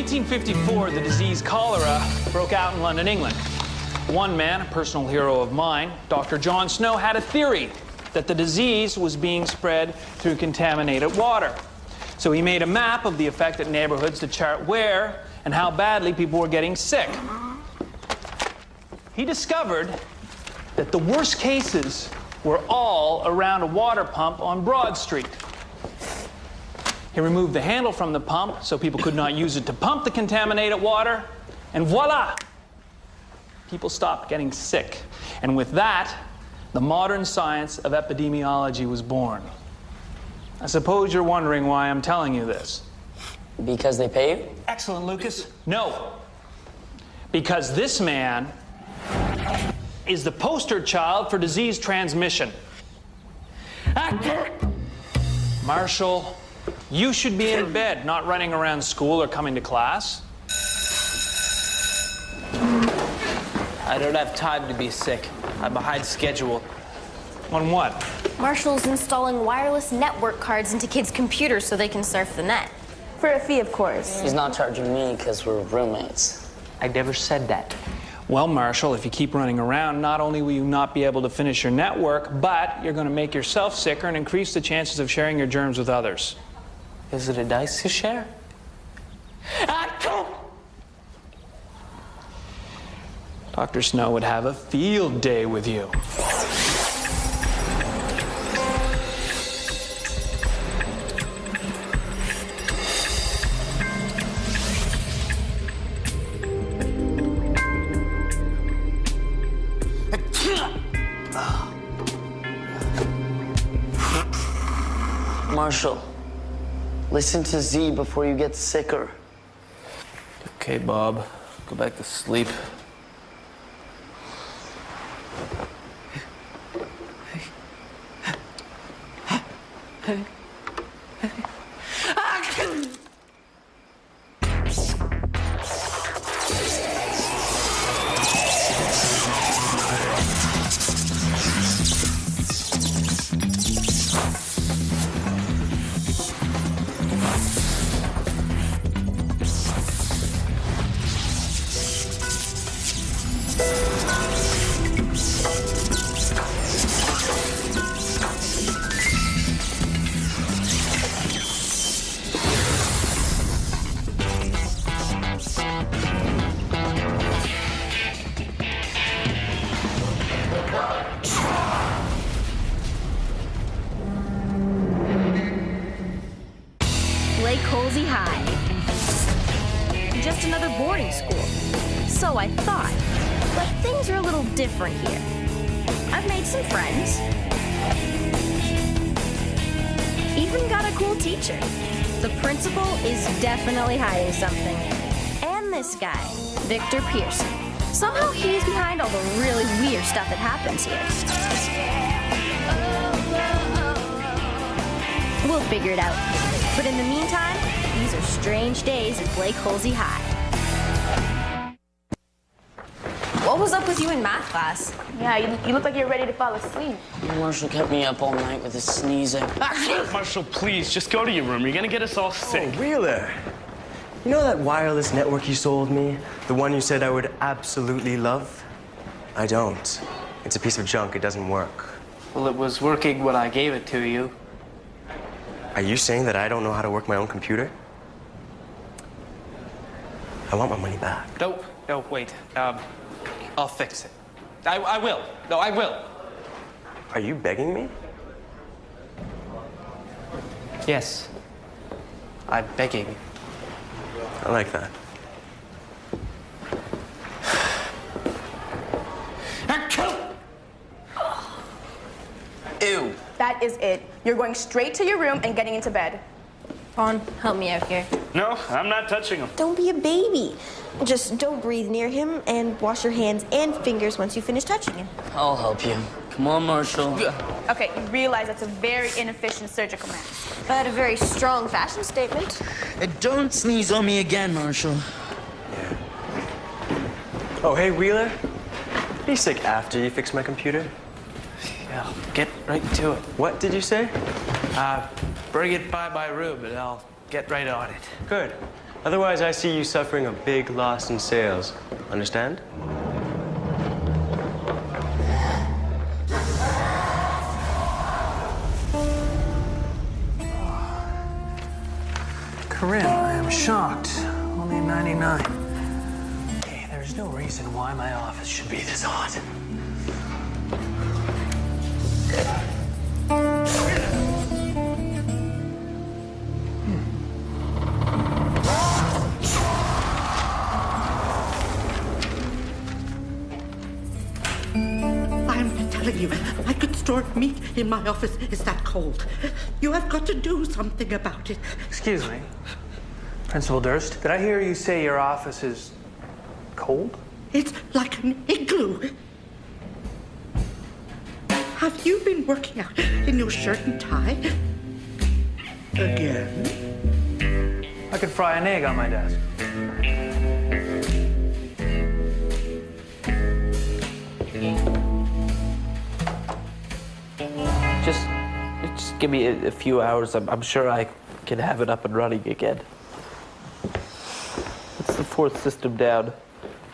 1854, the disease cholera broke out in London, England. One man, a personal hero of mine, Dr. John Snow, had a theory that the disease was being spread through contaminated water. So he made a map of the affected neighborhoods to chart where and how badly people were getting sick. He discovered that the worst cases were all around a water pump on Broad Street. He removed the handle from the pump so people could not use it to pump the contaminated water, and voila! People stopped getting sick. And with that, the modern science of epidemiology was born. I suppose you're wondering why I'm telling you this. Because they pay you? Excellent, Lucas. No. Because this man is the poster child for disease transmission. Marshall, you should be in bed, not running around school or coming to class. I don't have time to be sick. I'm behind schedule. On what? Marshall's installing wireless network cards into kids' computers so they can surf the net. For a fee, of course. He's not charging me because we're roommates. I never said that. Well, Marshall, if you keep running around, not only will you not be able to finish your network, but you're going to make yourself sicker and increase the chances of sharing your germs with others. Is it a dice to share? Dr. Snow would have a field day with you. Marshall, listen to Z before you get sicker. Okay, Bob. Go back to sleep. Holsey High. Just another boarding school. So I thought. But things are a little different here. I've made some friends. Even got a cool teacher. The principal is definitely hiding something. And this guy, Victor Pearson. Somehow he's behind all the really weird stuff that happens here. We'll figure it out. But in the meantime, these are strange days at Blake Holsey High. What was up with you in math class? Yeah, you look like you're ready to fall asleep. Marshall kept me up all night with his sneezing. Marshall, please, just go to your room. You're gonna get us all sick. Oh, Wheeler. You know that wireless network you sold me? The one you said I would absolutely love? I don't. It's a piece of junk. It doesn't work. Well, it was working when I gave it to you. Are you saying that I don't know how to work my own computer? I want my money back. No, wait. I'll fix it. I will. No, I will. Are you begging me? Yes. I'm begging. I like that. Ew. That is it. You're going straight to your room and getting into bed. Ron, help me out here. No, I'm not touching him. Don't be a baby. Just don't breathe near him and wash your hands and fingers once you finish touching him. I'll help you. Come on, Marshall. Okay, you realize that's a very inefficient surgical mask. But a very strong fashion statement. And don't sneeze on me again, Marshall. Yeah. Oh, hey, Wheeler. Be sick after you fix my computer. Yeah, get right to it. What did you say? Bring it by my room and I'll get right on it. Good. Otherwise, I see you suffering a big loss in sales. Understand? Corinne, I am shocked. Only 99. Okay, there's no reason why my office should be this hot. I'm telling you, I could store meat in my office. It's that cold. You have got to do something about it. Excuse me. Principal Durst, did I hear you say your office is cold? It's like an igloo. Have you been working out in your shirt and tie? Again? I could fry an egg on my desk. Just give me a few hours. I'm sure I can have it up and running again. It's the fourth system down.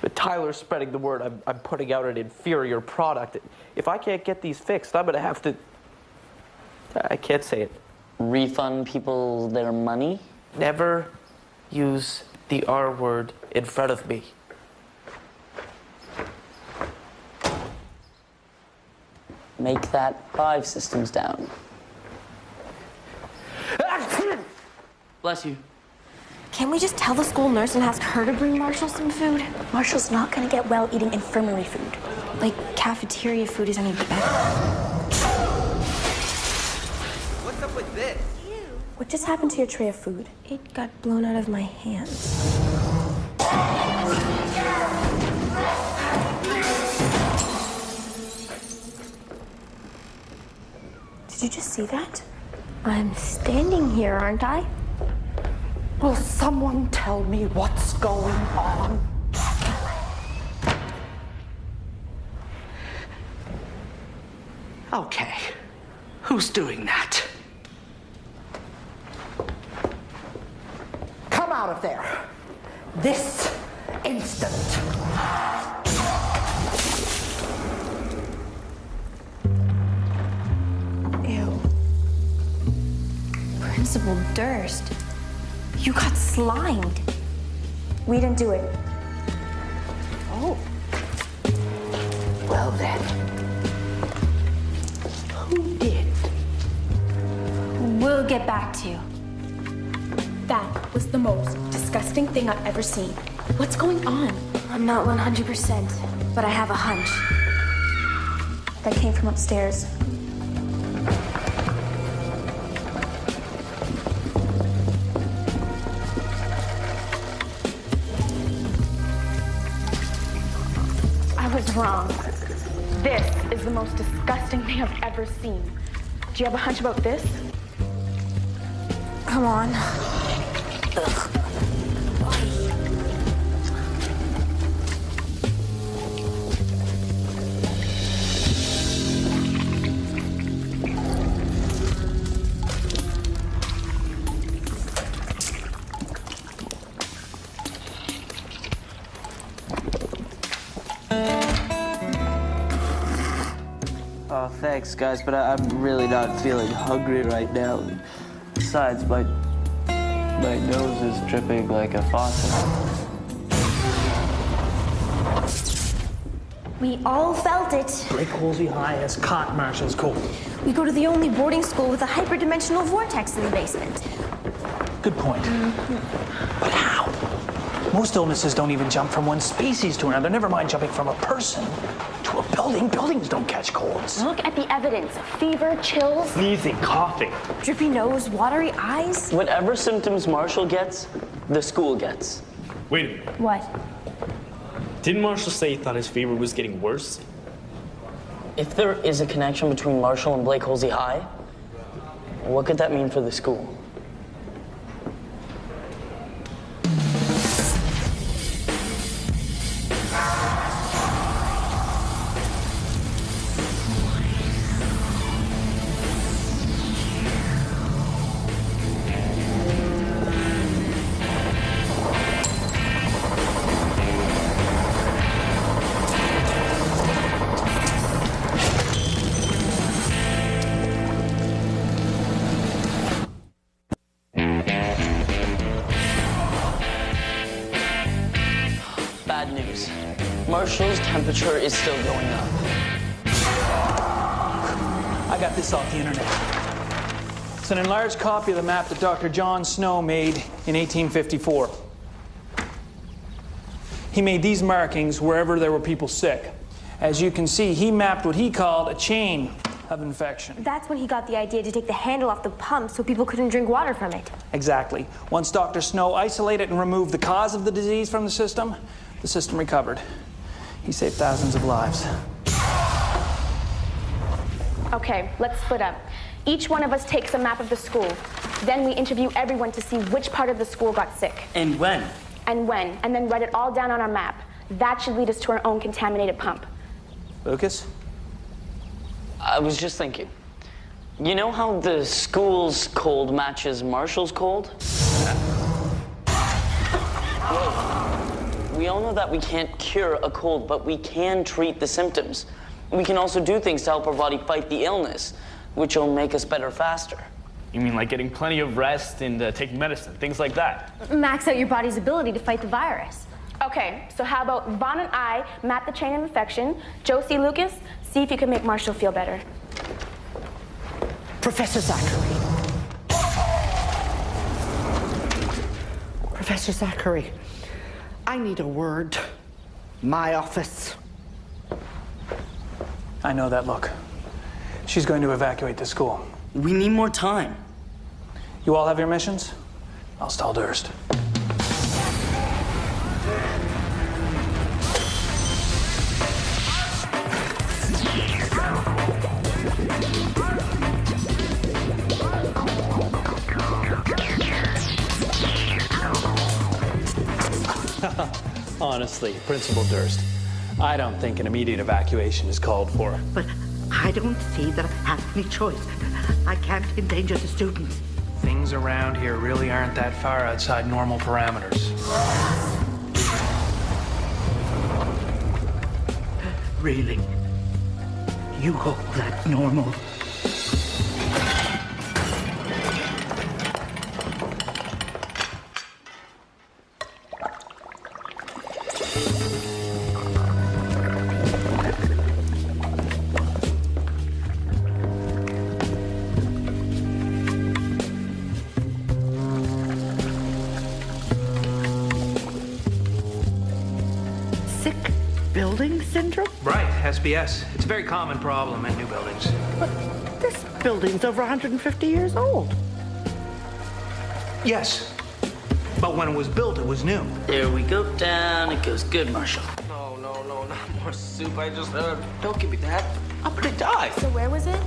But Tyler's spreading the word I'm putting out an inferior product. If I can't get these fixed, I'm gonna have to... I can't say it. Refund people their money? Never use the R word in front of me. Make that 5 systems down. Bless you. Can't we just tell the school nurse and ask her to bring Marshall some food? Marshall's not gonna get well eating infirmary food. Like, cafeteria food is any better. What's up with this? What just happened to your tray of food? It got blown out of my hands. Did you just see that? I'm standing here, aren't I? Will someone tell me what's going on? Okay. Who's doing that? Come out of there. This instant. Ew. Principal Durst, you got slimed. We didn't do it. Oh. Well then. Who did? We'll get back to you. That was the most disgusting thing I've ever seen. What's going on? I'm not 100%, but I have a hunch. That came from upstairs. I was wrong. This is the most disgusting thing I've ever seen. Do you have a hunch about this? Come on. Oh, thanks, guys, but I'm really not feeling hungry right now. Besides, my nose is dripping like a faucet. We all felt it. Blake Holsey High has caught Marshall's cold. We go to the only boarding school with a hyperdimensional vortex in the basement. Good point. But how? Most illnesses don't even jump from one species to another, never mind jumping from a person to a building. Buildings don't catch colds. Look at the evidence. Fever, chills, Sneezing, coughing. Drippy nose, watery eyes. Whatever symptoms Marshall gets, the school gets. Wait a minute. what? Didn't Marshall say he thought his fever was getting worse? If there is a connection between Marshall and Blake Holsey High, what could that mean for the school? Marshall's temperature is still going up. I got this off the internet. It's an enlarged copy of the map that Dr. John Snow made in 1854. He made these markings wherever there were people sick. As you can see, he mapped what he called a chain of infection. That's when he got the idea to take the handle off the pump so people couldn't drink water from it. Exactly. Once Dr. Snow isolated and removed the cause of the disease from the system recovered. He saved thousands of lives. Okay, let's split up. Each one of us takes a map of the school. Then we interview everyone to see which part of the school got sick. And when? And when, and then write it all down on our map. That should lead us to our own contaminated pump. Lucas? I was just thinking. You know how the school's cold matches Marshall's cold? Well, we all know that we can't cure a cold, but we can treat the symptoms. We can also do things to help our body fight the illness, which will make us better faster. You mean like getting plenty of rest and taking medicine, things like that? Max out your body's ability to fight the virus. Okay, so how about Vaughn and I map the chain of infection, Josie, Lucas, see if you can make Marshall feel better. Professor Zachary. Professor Zachary, I need a word. My office. I know that look. She's going to evacuate the school. We need more time. You all have your missions? I'll stall Durst. Honestly, Principal Durst, I don't think an immediate evacuation is called for. But I don't see that I have any choice. I can't endanger the students. Things around here really aren't that far outside normal parameters. Really? You call that normal? Sick building syndrome? Right, SBS. It's a very common problem in new buildings. But this building's over 150 years old. Yes, but when it was built, it was new. There we go, down it goes. Good, Marshall. No, not more soup. I just, don't give me that. I'm gonna die. So where was it?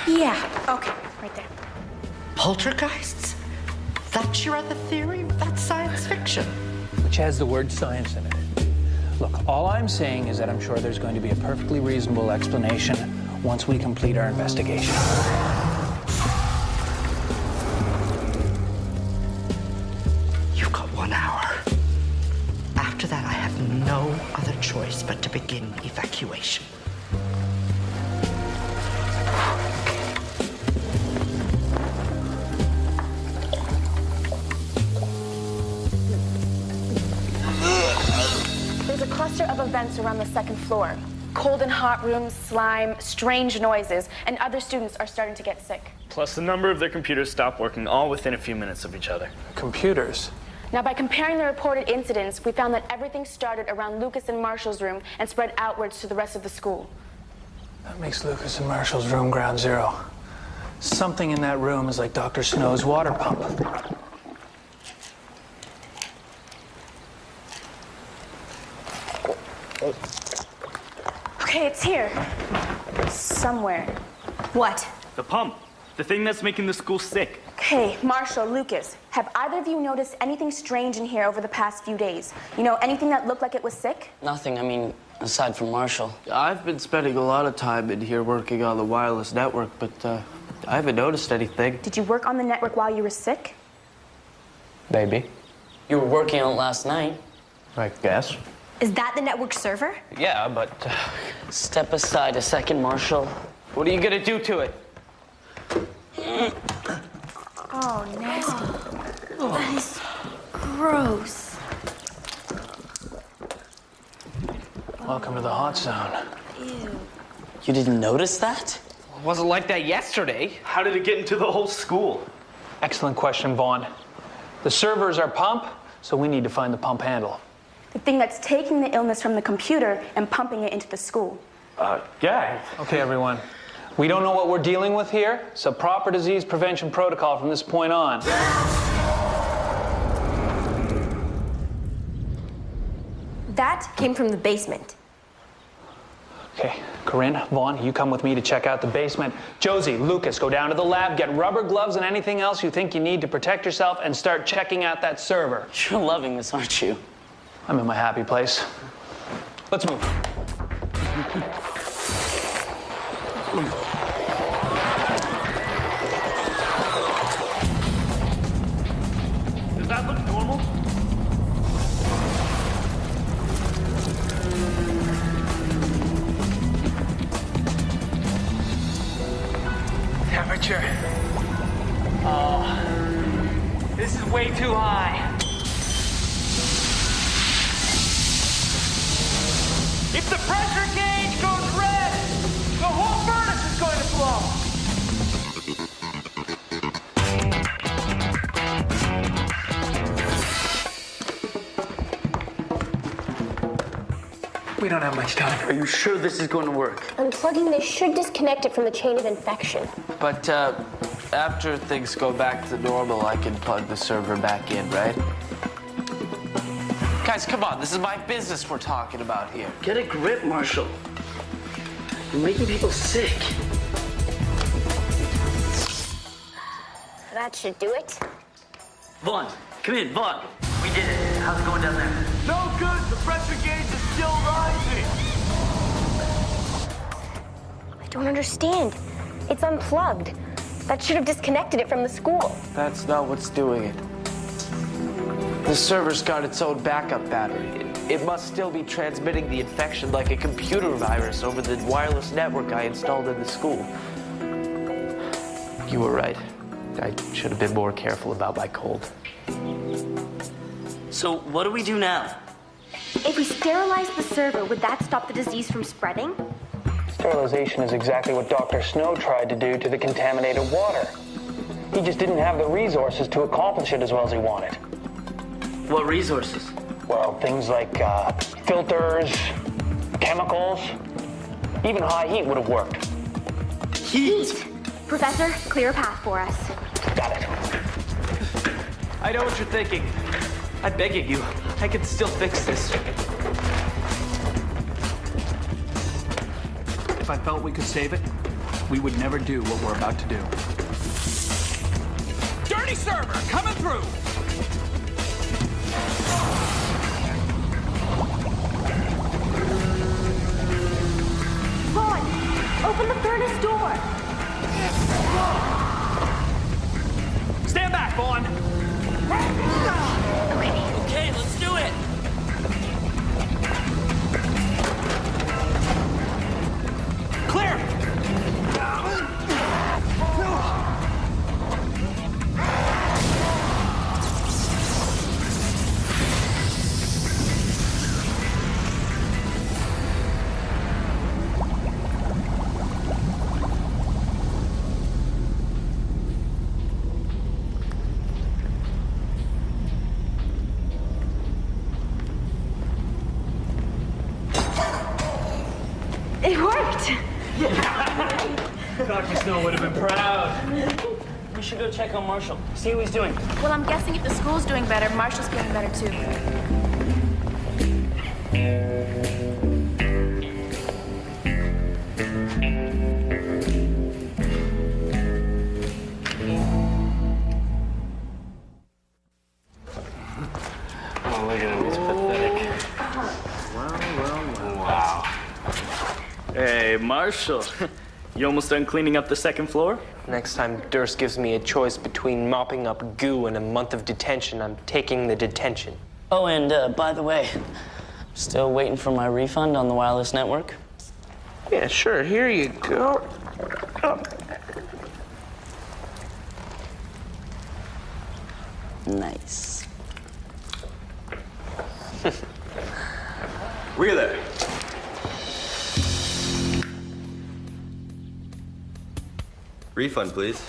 Yeah, okay, right there. Poltergeists? That's your other theory? That's science fiction. Which has the word science in it. Look, all I'm saying is that I'm sure there's going to be a perfectly reasonable explanation once we complete our investigation. You've got 1 hour. After that, I have no other choice but to begin evacuation. There's a cluster of events around the second floor. Cold and hot rooms, slime, strange noises, and other students are starting to get sick. Plus, a number of their computers stopped working all within a few minutes of each other. Computers? Now, by comparing the reported incidents, we found that everything started around Lucas and Marshall's room and spread outwards to the rest of the school. That makes Lucas and Marshall's room ground zero. Something in that room is like Dr. Snow's water pump. Okay, it's here. Somewhere. What? The pump. The thing that's making the school sick. Okay, Marshall, Lucas, have either of you noticed anything strange in here over the past few days? You know, anything that looked like it was sick? Nothing, I mean, aside from Marshall. I've been spending a lot of time in here working on the wireless network, but I haven't noticed anything. Did you work on the network while you were sick? Maybe. You were working on it last night. I guess. Is that the network server? Yeah, but Step aside a second, Marshall. What are you gonna do to it? Oh, nasty. That is gross. Welcome to the hot zone. Ew. You didn't notice that? It wasn't like that yesterday. How did it get into the whole school? Excellent question, Vaughn. The server is our pump, so we need to find the pump handle. The thing that's taking the illness from the computer and pumping it into the school. Yeah. Okay, everyone. We don't know what we're dealing with here, so proper disease prevention protocol from this point on. That came from the basement. Okay, Corinne, Vaughn, you come with me to check out the basement. Josie, Lucas, go down to the lab, get rubber gloves and anything else you think you need to protect yourself, and start checking out that server. You're loving this, aren't you? I'm in my happy place. Let's move. Does that look normal? temperature. Oh, this is way too high. If the pressure gauge goes red, the whole furnace is going to blow. We don't have much time. Are you sure this is going to work? Unplugging this should disconnect it from the chain of infection. But after things go back to normal, I can plug the server back in, right? Guys, come on. This is my business we're talking about here. Get a grip, Marshall. You're making people sick. That should do it. Vaughn, come in, Vaughn. We did it. How's it going down there? No good. The pressure gauge is still rising. I don't understand. It's unplugged. That should have disconnected it from the school. That's not what's doing it. The server's got its own backup battery. It must still be transmitting the infection like a computer virus over the wireless network I installed in the school. You were right. I should have been more careful about my cold. So what do we do now? If we sterilize the server, would that stop the disease from spreading? Sterilization is exactly what Dr. Snow tried to do to the contaminated water. He just didn't have the resources to accomplish it as well as he wanted. What resources? Well, things like filters, chemicals, even high heat would have worked. Heat! Professor, clear a path for us. Got it. I know what you're thinking. I'm begging you. I can still fix this. If I felt we could save it, we would never do what we're about to do. Dirty server coming through. Vaughn, open the furnace door. Stand back, Vaughn. Okay, let's do it. Clear. It worked. Dr. Snow would have been proud. We should go check on Marshall. See how he's doing. Well, I'm guessing if the school's doing better, Marshall's feeling better too. Oh, look at him. He's pathetic. Wow. Hey, Marshall. You almost done cleaning up the second floor? Next time Durst gives me a choice between mopping up goo and a month of detention, I'm taking the detention. Oh, and by the way, Still waiting for my refund on the wireless network? Yeah, sure. Here you go. Oh. Nice. Wheeler. Refund, please.